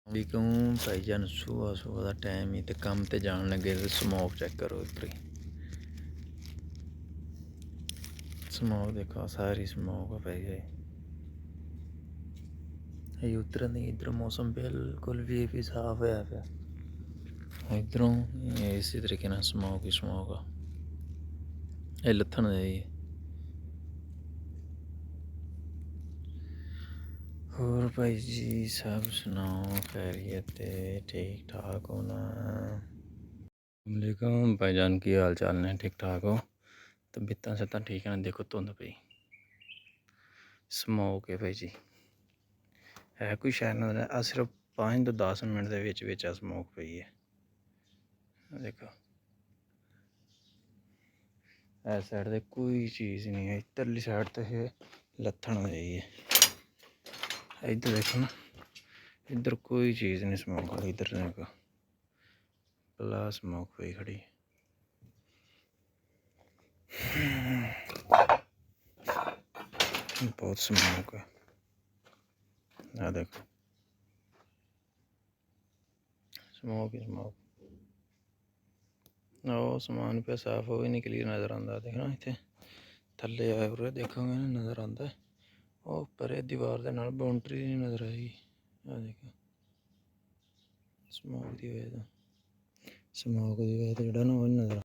ਵੀ ਕਿਉਂ ਭਾਈਜਾਨ ਸੁਬਾਹ ਸੁਬਾਹ ਦਾ ਟਾਈਮ ਹੀ ਤੇ ਕੰਮ ਤੇ ਜਾਣ ਲੱਗੇ ਤੇ ਸਮੋਕ ਚੈੱਕ ਕਰੋ ਇੱਧਰ ਸਮੋਕ ਦੇਖੋ ਸਾਰੀ ਸਮੋਕ ਪੈ ਗਈ ਇਹ ਉਤਰਨ ਦੀ ਇੱਧਰ ਮੌਸਮ ਬਿਲਕੁਲ ਵੀ ਸਾਫ ਹੋਇਆ ਪਿਆ ਇੱਧਰੋਂ ਇਸੇ ਤਰੀਕੇ ਨਾਲ ਸਮੋਕ ਹੀ ਸਮੋਕ ਆ ਇਹ ਲੱਥਣ ਦੇ ਹੋਰ ਭਾਈ जी सब सुनाओ खैरियत ठीक ठाक हो ना वालेकुम भाईजान की हाल चाल ने ठीक ठाक हो तबीयत सत्तां ठीक है देखो धुंध पई स्मोक है भाई जी है कोई शायद नजर आ सिर्फ 5 तो 10 मिनट के विच स्मोक पई है देखो इस साइड ते कोई चीज़ नहीं है इधरली साइड तो है लत्थन हो जाइए इधर देखो ना इधर कोई चीज़ नहीं स्मोक वाली इधर देखो भला स्मोक पे खड़ी बहुत स्मोक है ना देखो स्मोक ही स्मोक वो समान पे साफ हो भी नहीं क्लियर नज़र आता देखना इतने थले आए पूरे देखोगे ना नज़र आता है वो पर दीवार के नाल बाउंड्री नहीं नज़र आई आ देखो स्मोक की वजह तो जोड़ा ना वो नज़र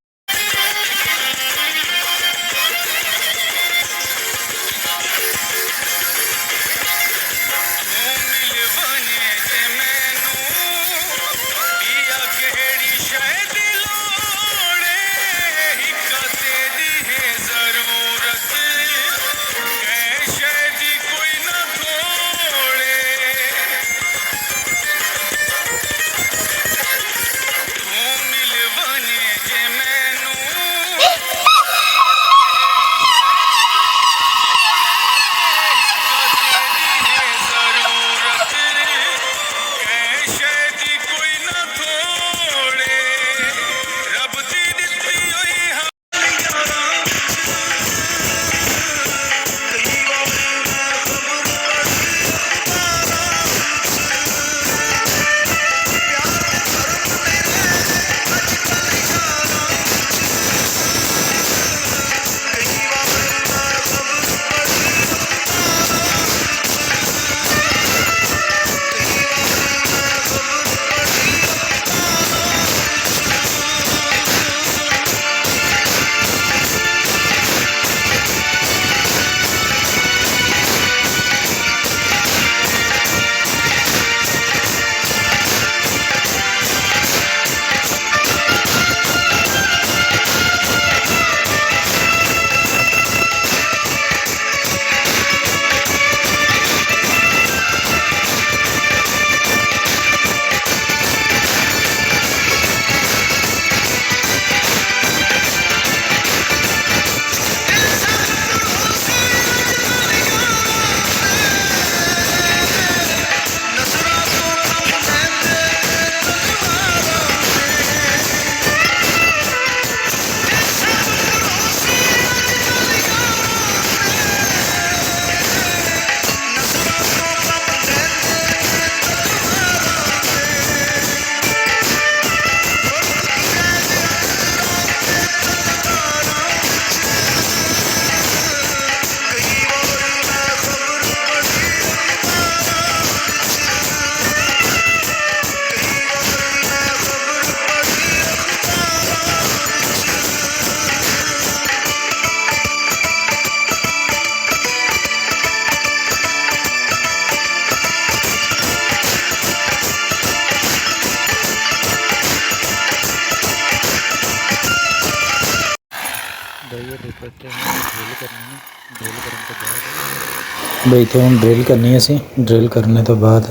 बई इतने हम ड्रिल करनी असी ड्रिल करने तो बाद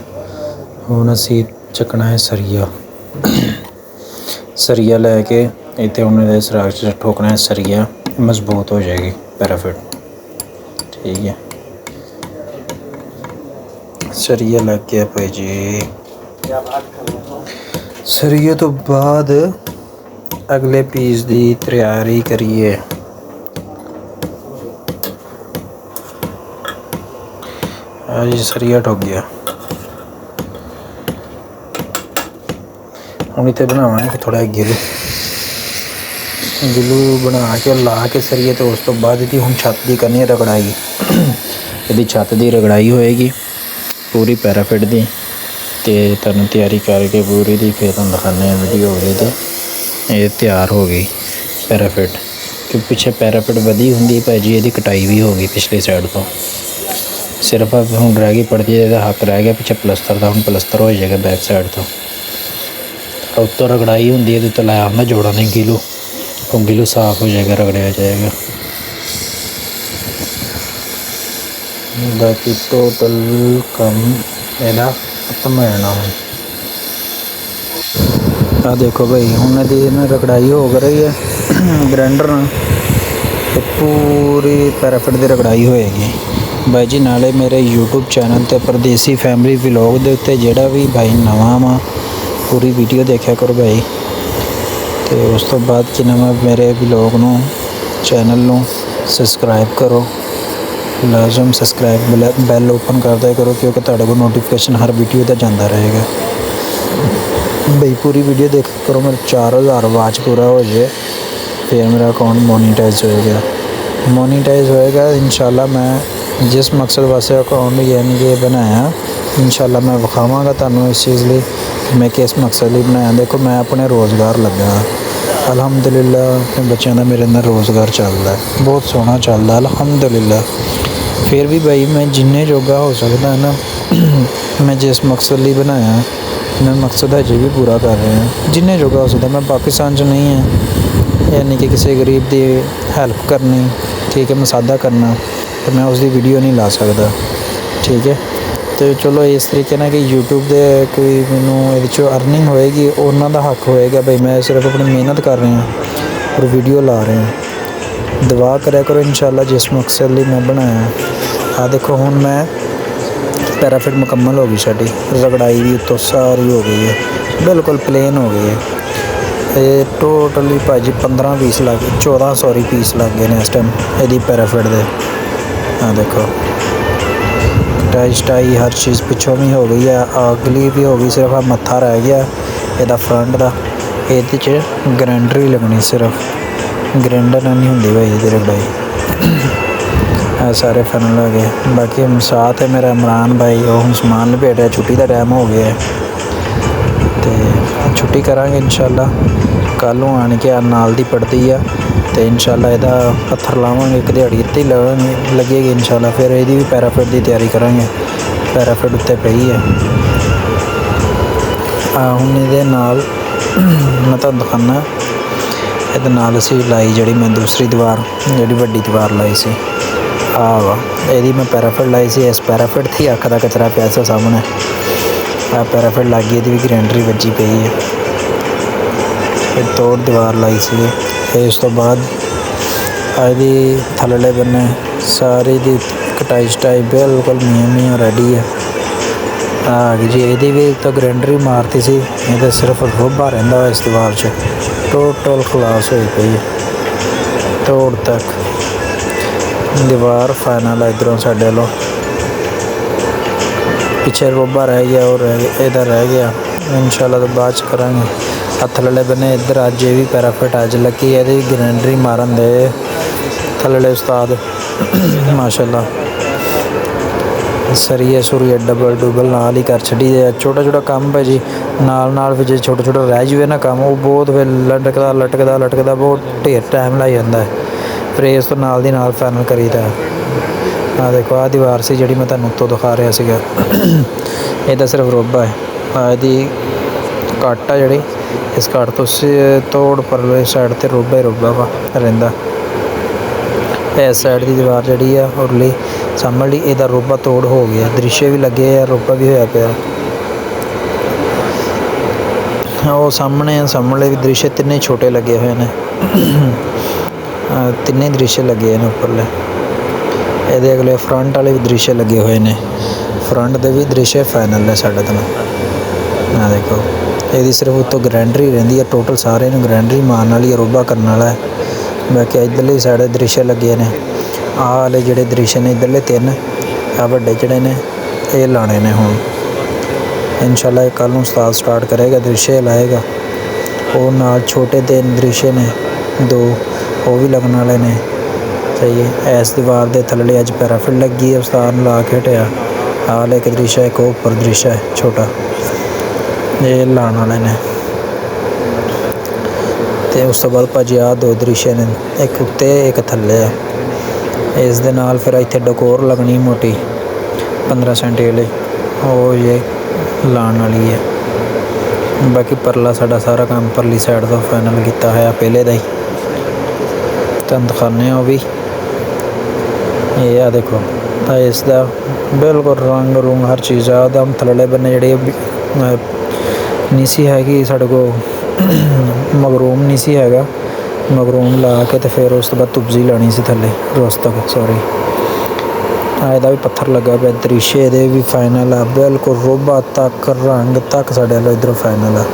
हुण असी चकना है सरिया सरिया लैके इतने उन्हें सराख च ठोकना है सरिया मजबूत हो जाएगी पैराफिट ठीक है सरिया लग गया भाई जी सरिया तो बाद अगले पीस की तैयारी करिए जी सरिया ठोक गया ਹੁਣ ਇੱਥੇ ਬਣਾਵਾਂਗੇ ਥੋੜ੍ਹਾ ਗਿੱਲੂ ਬਣਾ ਕੇ ਲਾ ਕੇ ਸਰੀਏ, ਅਤੇ ਉਸ ਤੋਂ ਬਾਅਦ ਇਹਦੀ ਹੁਣ ਛੱਤ ਦੀ ਕਰਨੀ ਹੈ ਰਗੜਾਈ। ਇਹਦੀ ਛੱਤ ਦੀ ਰਗੜਾਈ ਹੋਏਗੀ ਪੂਰੀ ਪੈਰਾਫਿਟ ਦੀ, ਅਤੇ ਤੁਹਾਨੂੰ ਤਿਆਰੀ ਕਰਕੇ ਪੂਰੀ ਦੀ ਫਿਰ ਤੁਹਾਨੂੰ ਦਿਖਾਉਂਦੇ ਹਾਂ ਵੀਡੀਓ ਅਗਲੇ ਦੀ। ਇਹ ਤਿਆਰ ਹੋ ਗਈ ਪੈਰਾਫਿਟ, ਕਿਉਂਕਿ ਪਿੱਛੇ ਪੈਰਾਫਿਟ ਵਧੀ ਹੁੰਦੀ ਭਾਈ ਜੀ, ਇਹਦੀ ਕਟਾਈ ਵੀ ਹੋ ਗਈ ਪਿਛਲੀ ਸਾਈਡ ਤੋਂ। ਸਿਰਫ ਹੁਣ ਰਹਿ ਗਈ ਪੜਦੀ, ਇਹਦਾ ਹੱਕ ਰਹਿ ਗਿਆ ਪਿੱਛੇ ਪਲਸਤਰ ਦਾ, ਹੁਣ ਪਲਸਤਰ ਹੋ ਜਾਏਗਾ ਬੈਕ ਸਾਈਡ ਤੋਂ। ਉੱਤੋਂ ਰਗੜਾਈ ਹੁੰਦੀ ਇਹਦੇ ਉੱਤੇ ਲਾਇਆ ਹੁੰਦਾ ਜੋੜਾਂ ਨੇ ਗਿੱਲੂ, ਉਹ ਗਿੱਲੂ ਸਾਫ਼ ਹੋ ਜਾਏਗਾ, ਰਗੜਿਆ ਜਾਏਗਾ। ਬਾਕੀ ਟੋਟਲ ਕੰਮ ਇਹਦਾ ਖਤਮ ਹੋ ਜਾਣਾ ਹੁਣ। ਆਹ ਦੇਖੋ ਭਾਈ, ਹੁਣ ਇਹਦੀ ਨਾ ਰਗੜਾਈ ਹੋ ਰਹੀ ਹੈ ਗ੍ਰੈਂਡਰ ਨਾਲ, ਅਤੇ ਪੂਰੀ ਪੈਰਾਫਿਟ ਦੀ ਰਗੜਾਈ ਹੋਏਗੀ ਬਾਈ ਜੀ। ਨਾਲੇ ਮੇਰੇ YouTube ਚੈਨਲ 'ਤੇ ਪਰਦੇਸੀ ਫੈਮਿਲੀ ਵਲੋਗ ਦੇ ਉੱਤੇ ਜਿਹੜਾ ਵੀ ਭਾਈ ਨਵਾਂ ਵਾ ਪੂਰੀ ਵੀਡੀਓ ਦੇਖਿਆ ਕਰੋ ਭਾਈ। ਅਤੇ ਉਸ ਤੋਂ ਬਾਅਦ ਕੀ ਨਵਾਂ ਮੇਰੇ ਵਲੋਗ ਨੂੰ ਚੈਨਲ ਨੂੰ ਸਬਸਕ੍ਰਾਈਬ ਕਰੋ, ਲਾਜ਼ਮ ਸਬਸਕ੍ਰਾਈਬ ਬੈਲ ਓਪਨ ਕਰਦਿਆ ਕਰੋ, ਕਿਉਂਕਿ ਤੁਹਾਡੇ ਕੋਲ ਨੋਟੀਫਿਕੇਸ਼ਨ ਹਰ ਵੀਡੀਓ ਦਾ ਜਾਂਦਾ ਰਹੇਗਾ ਬਈ। ਪੂਰੀ ਵੀਡੀਓ ਦੇਖ ਕਰੋ, ਮੇਰਾ 4000 ਵਾਚ ਪੂਰਾ ਹੋ ਜਾਏ ਫਿਰ ਮੇਰਾ ਅਕਾਊਂਟ ਮੋਨੀਟਾਈਜ਼ ਹੋਏਗਾ ਇਨਸ਼ਾਅੱਲਾ। ਮੈਂ ਜਿਸ ਮਕਸਦ ਵਾਸਤੇ ਅਕਾਊਂਟ ਯਾਨੀ ਕਿ ਬਣਾਇਆ, ਇਨਸ਼ਾਅੱਲਾ ਮੈਂ ਵਿਖਾਵਾਂਗਾ ਤੁਹਾਨੂੰ ਇਸ ਚੀਜ਼ ਲਈ ਕਿ ਮੈਂ ਕਿਸ ਮਕਸਦ ਲਈ ਬਣਾਇਆ। ਦੇਖੋ ਮੈਂ ਆਪਣੇ ਰੋਜ਼ਗਾਰ ਲੱਗਾ, ਅਲਹਮਦੁਲਿਲਾ ਆਪਣੇ ਬੱਚਿਆਂ ਦਾ ਮੇਰੇ ਅੰਦਰ ਰੋਜ਼ਗਾਰ ਚੱਲਦਾ, ਬਹੁਤ ਸੋਹਣਾ ਚੱਲਦਾ ਅਲਹਮਦੁਲਿਲਾ। ਫਿਰ ਵੀ ਭਾਈ ਮੈਂ ਜਿੰਨੇ ਜੋਗਾ ਹੋ ਸਕਦਾ ਨਾ, ਮੈਂ ਜਿਸ ਮਕਸਦ ਲਈ ਬਣਾਇਆ ਮੈਂ ਮਕਸਦ ਹਜੇ ਵੀ ਪੂਰਾ ਕਰ ਰਿਹਾ ਜਿੰਨੇ ਜੋਗਾ ਹੋ ਸਕਦਾ। ਮੈਂ ਪਾਕਿਸਤਾਨ 'ਚ ਨਹੀਂ ਹੈ ਯਾਨੀ ਕਿ ਕਿਸੇ ਗਰੀਬ ਦੀ ਹੈਲਪ ਕਰਨੀ, ਠੀਕ ਹੈ, ਮਸਾਦਾ ਕਰਨਾ, ਅਤੇ ਮੈਂ ਉਸਦੀ ਵੀਡੀਓ ਨਹੀਂ ਲਾ ਸਕਦਾ, ਠੀਕ ਹੈ। ਅਤੇ ਚਲੋ ਇਸ ਤਰੀਕੇ ਨਾਲ ਕਿ YouTube ਦੇ ਕੋਈ ਮੈਨੂੰ ਇਹਦੇ 'ਚੋਂ ਅਰਨਿੰਗ ਹੋਏਗੀ, ਉਹਨਾਂ ਦਾ ਹੱਕ ਹੋਏਗਾ ਬਈ ਮੈਂ ਸਿਰਫ ਆਪਣੀ ਮਿਹਨਤ ਕਰ ਰਿਹਾ ਔਰ ਵੀਡੀਓ ਲਾ ਰਿਹਾ। ਦੁਆ ਕਰਿਆ ਕਰੋ ਇਨਸ਼ਾਅੱਲਾ ਜਿਸ ਮਕਸਦ ਲਈ ਮੈਂ ਬਣਾਇਆ। ਆਹ ਦੇਖੋ ਹੁਣ ਮੈਂ ਪੈਰਾਫਿਟ ਮੁਕੰਮਲ ਹੋ ਗਈ ਸਾਡੀ, ਰਗੜਾਈ ਵੀ ਉੱਤੋਂ ਸਾਰੀ ਹੋ ਗਈ ਹੈ, ਬਿਲਕੁਲ ਪਲੇਨ ਹੋ ਗਈ ਹੈ। ਇਹ ਟੋਟਲੀ ਭਾਅ ਜੀ 15 ਪੀਸ ਲੱਗ ਗਏ, 14 ਪੀਸ ਲੱਗ ਗਏ ਨੇ ਇਸ ਟਾਈਮ ਇਹਦੀ ਪੈਰਾਫਿਟ ਦੇ। ਆਹ ਦੇਖੋ ਟਾਈ ਹਰ ਚੀਜ਼ ਪਿੱਛੋਂ ਵੀ ਹੋ ਗਈ ਹੈ, ਅਗਲੀ ਵੀ ਹੋ ਗਈ, ਸਿਰਫ ਆ ਮੱਥਾ ਰਹਿ ਗਿਆ ਇਹਦਾ ਫਰੰਟ ਦਾ। ਇਹਦੇ 'ਚ ਗਰੈਂਡਰ ਹੀ ਲੱਗਣੀ, ਸਿਰਫ ਗਰੈਂਡਰ ਨਾਲ ਨਹੀਂ ਹੁੰਦੀ ਭਾਈ ਇਹਦੀ ਰਗੜਾਈ। ਇਹ ਸਾਰੇ ਫਨਲ ਹੋ ਗਏ। ਬਾਕੀ ਹੁਣ ਸਾਥ ਹੈ ਮੇਰਾ ਇਮਰਾਨ ਭਾਈ, ਉਹ ਹੁਣ ਸਮਾਨ ਲਪੇਟ ਰਿਹਾ, ਛੁੱਟੀ ਦਾ ਟਾਈਮ ਹੋ ਗਿਆ ਅਤੇ ਛੁੱਟੀ ਕਰਾਂਗੇ ਇਨਸ਼ਾਅੱਲਾ। ਕੱਲ੍ਹ ਨੂੰ ਆਣ ਕੇ ਨਾਲ ਦੀ ਪੜਦੀ ਆ, ਅਤੇ ਇਨਸ਼ਾਅੱਲਾ ਇਹਦਾ ਪੱਥਰ ਲਾਵਾਂਗੇ, ਇੱਕ ਦਿਹਾੜੀ ਇੱਥੇ ਹੀ ਲੱਗੇਗੀ ਇਨਸ਼ਾਅੱਲਾ। ਫਿਰ ਇਹਦੀ ਵੀ ਪੈਰਾਫਿਟ ਦੀ ਤਿਆਰੀ ਕਰਾਂਗੇ, ਪੈਰਾਫਿਟ ਉੱਤੇ ਪਈ ਹੈ। ਹੁਣ ਇਹਦੇ ਨਾਲ ਮੈਂ ਤੁਹਾਨੂੰ ਦਿਖਾਉਂਦਾ, ਇਹਦੇ ਨਾਲ ਅਸੀਂ ਲਾਈ ਜਿਹੜੀ ਮੈਂ ਦੂਸਰੀ ਦੀਵਾਰ, ਜਿਹੜੀ ਵੱਡੀ ਦੀਵਾਰ ਲਾਈ ਸੀ, ਆਹ ਵਾ ਇਹਦੀ ਮੈਂ ਪੈਰਾਫਿਟ ਲਾਈ ਸੀ। ਇਸ ਪੈਰਾਫਿਟ 'ਤੇ ਹੀ ਅੱਖ ਦਾ ਕਚਰਾ ਪਿਆ ਸੀ ਸਾਹਮਣੇ, ਆਹ ਪੈਰਾਫਿਟ ਲੱਗ ਗਈ, ਇਹਦੀ ਵੀ ਗਰੈਂਡਰੀ ਵੱਜੀ ਪਈ ਹੈ। ਇਹ ਤੋੜ ਦੀਵਾਰ ਲਾਈ ਸੀ। ਇਸ ਤੋਂ ਬਾਅਦ ਇਹਦੀ ਥੱਲੜੇ ਬੰਨੇ ਸਾਰੀ ਦੀ ਕਟਾਈ ਸ਼ਟਾਈ ਬਿਲਕੁਲ ਮੀਆਂ ਰੈਡੀ ਹੈ। ਆ ਗਈ ਜੀ, ਇਹਦੀ ਵੀ ਤਾਂ ਗਰੈਂਡਰੀ ਮਾਰਤੀ ਸੀ, ਇਹਦਾ ਸਿਰਫ ਰੋਬਾ ਰਹਿੰਦਾ ਇਸ ਦੀਵਾਰ 'ਚ, ਟੋਟਲ ਖਲਾਸ ਹੋਈ ਪਈ ਤੋੜ ਤੱਕ। ਦੀਵਾਰ ਫਾਈਨਲ ਹੈ ਇੱਧਰੋਂ ਸਾਡੇ ਵੱਲੋਂ, ਪਿੱਛੇ ਰੋਬਾ ਰਹਿ ਗਿਆ ਔਰ ਇਹਦਾ ਰਹਿ ਗਿਆ, ਇਨਸ਼ਾਅੱਲਾ ਤੋਂ ਬਾਅਦ 'ਚ ਕਰਾਂਗੇ। ਥੱਲੜੇ ਬੰਨੇ ਇੱਧਰ ਅੱਜ ਇਹ ਵੀ ਪੈਰਾਫਿਟ ਅੱਜ ਲੱਗੀ, ਇਹਦੀ ਗਰੈਂਡਰੀ ਮਾਰਨ ਦੇ ਥੱਲੜੇ ਉਸਤਾਦ ਮਾਸ਼ਾਅੱਲਾ। ਸਰੀਏ ਸੁਰੀਏ ਡਬਲ ਨਾਲ ਹੀ ਕਰ ਛੱਡੀ ਦੇ, ਛੋਟਾ ਕੰਮ ਭਾਜੀ ਨਾਲ ਵੀ ਜੇ ਛੋਟਾ ਰਹਿ ਜਾਵੇ ਨਾ ਕੰਮ, ਉਹ ਬਹੁਤ ਫਿਰ ਲਟਕਦਾ ਬਹੁਤ ਢੇਰ ਟਾਈਮ ਲੱਗ ਜਾਂਦਾ ਹੈ। ਫਿਰ ਇਸ ਤੋਂ ਨਾਲ ਦੀ ਨਾਲ ਫਾਈਨਲ ਕਰੀਦਾ। ਆਹ ਦੇਖੋ ਆਹ ਦੀਵਾਰ ਸੀ ਜਿਹੜੀ ਮੈਂ ਤੁਹਾਨੂੰ ਉੱਤੋਂ ਦਿਖਾ ਰਿਹਾ ਸੀਗਾ, ਇਹਦਾ ਸਿਰਫ ਰੋਬਾ ਹੈ। ਇਹਦੀ ਕੱਟ ਆ ਜਿਹੜੀ, ਇਸ ਕੱਟ ਤੋਂ ਤੋੜ ਪਰਲੇ ਸਾਈਡ 'ਤੇ ਰੋਬਾ ਵਾ ਰਹਿੰਦਾ। ਇਸ ਸਾਈਡ ਦੀ ਦੀਵਾਰ ਜਿਹੜੀ ਆ ਉਰਲੀ ਸਾਹਮਣੇ ਲਈ, ਇਹਦਾ ਰੋਬਾ ਤੋੜ ਹੋ ਗਿਆ, ਦ੍ਰਿਸ਼ੇ ਵੀ ਲੱਗੇ ਆ, ਰੋਬਾ ਵੀ ਹੋਇਆ ਪਿਆ। ਉਹ ਸਾਹਮਣੇ ਵੀ ਦ੍ਰਿਸ਼ੇ ਤਿੰਨੇ ਛੋਟੇ ਲੱਗੇ ਹੋਏ ਨੇ, ਤਿੰਨੇ ਦ੍ਰਿਸ਼ੇ ਲੱਗੇ ਨੇ ਉੱਪਰਲੇ। ਇਹਦੇ ਅਗਲੇ ਫਰੰਟ ਵਾਲੇ ਵੀ ਦ੍ਰਿਸ਼ੇ ਲੱਗੇ ਹੋਏ ਨੇ, ਫਰੰਟ ਦੇ ਵੀ ਦ੍ਰਿਸ਼ੇ ਫਾਈਨਲ ਨੇ ਸਾਡੇ ਤੋਂ। ਆਹ ਦੇਖੋ ਇਹਦੀ ਸਿਰਫ ਉੱਤੋਂ ਗਰੈਂਡਰੀ ਰਹਿੰਦੀ ਹੈ, ਟੋਟਲ ਸਾਰੇ ਨੂੰ ਗਰੈਂਡਰੀ ਮਾਰਨ ਵਾਲੀ, ਰੋਬਾ ਕਰਨ ਵਾਲਾ ਹੈ। ਬਾਕੀ ਇੱਧਰਲੀ ਸਾਈਡ ਦ੍ਰਿਸ਼ੇ ਲੱਗੇ ਨੇ, ਆਹ ਵਾਲੇ ਜਿਹੜੇ ਦ੍ਰਿਸ਼ ਨੇ ਇੱਧਰਲੇ 3, ਆਹ ਵੱਡੇ ਜਿਹੜੇ ਨੇ ਇਹ ਲਾਣੇ ਨੇ ਹੁਣ। इंशाल्लाह कल नूं उस्ताद स्टार्ट करेगा, दृश्य लाएगा। और नाल छोटे 3 दृश्य ने 2 वो भी लगन वाले ने। सही है। इस दीवार के थल्ले अज पैराफिट लगी है, उस्ताद ने ला के हटिया। हाल एक दृश्य है, एक उपर दृश्य है छोटा, ये लाने वाले ने। तो उस तो बाद भाजी आ 2 दृश्य ने, एक उत्ते एक थल्ले है। इस दे नाल फिर इत्थे डकोर लगनी मोटी 15 सेंटी वाली, वो ये लाने वाली है। बाकी परला साडा सारा काम परली साइड तो फाइनल किया है पहले का ही, तुहानूं दिखाने वो भी। ये आ देखो, तो इसका बिल्कुल रंग रूंग हर चीज़ आ थल्ले बन्ने जी नहीं सी हैगी साढ़े को मगरूम नहीं सी हैगा। मगरूम ला के तो फिर उस तो बाद तुबजी लानी सी थल्ले रोस्तक, सॉरी ਇਹਦਾ भी पत्थर लगा पे। दृश्य भी फाइनल है बिल्कुल, रोबा तक रंग तक साढ़े इधरों फाइनल है।